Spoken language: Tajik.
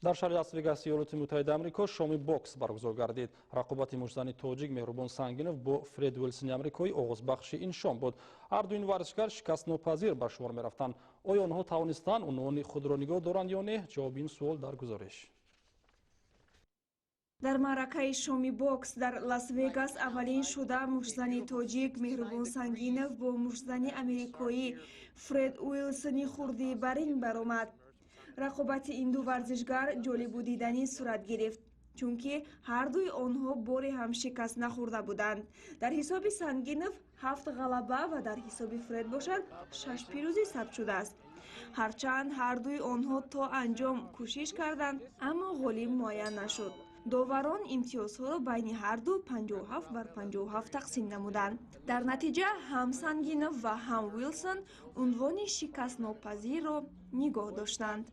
дар шаҳри Лас-Вегас, Иёлоти Муттаҳидаи Амрико шоми бокс баргузор гардид. Рақобати мушзани тоҷик Меҳрубон Сангинов бо Фред Уилсони амрикоӣ оғозбахши ин шом буд. Ҳар ду ин варзишгар шикастнопазир ба шумор мерафтанд. Оё онҳо тавонистанд унвони худро нигоҳ доранд ё не? ҷавоби ин суол дар гузориш. дар маъракаи шоми бокс дар Лас-Вегас аввалин шуда мушзани тоҷик Меҳрубон Сангинов бо мушзани амрикоӣ Фред Уилсони хурдӣ ба ринг баромад. рақобати ин ду варзишгар ҷолибу диданӣ сурат гирифт, чунки ҳар дуи онҳо боре ҳам шикаст нахӯрда буданд. дар ҳисоби Сангинов 7 ғалаба ва дар ҳисоби Фред бошад 6 пирӯзӣ сабт шудааст. ҳарчанд ҳар дуи онҳо то анҷом кӯшиш карданд, аммо ғолиб муайян нашуд. доварон имтиёзҳоро байни ҳар ду 57 бар 57 тақсим намуданд. дар натиҷа ҳам Сангинов ва ҳам Уилсон унвони шикастнопазирро нигоҳ доштанд.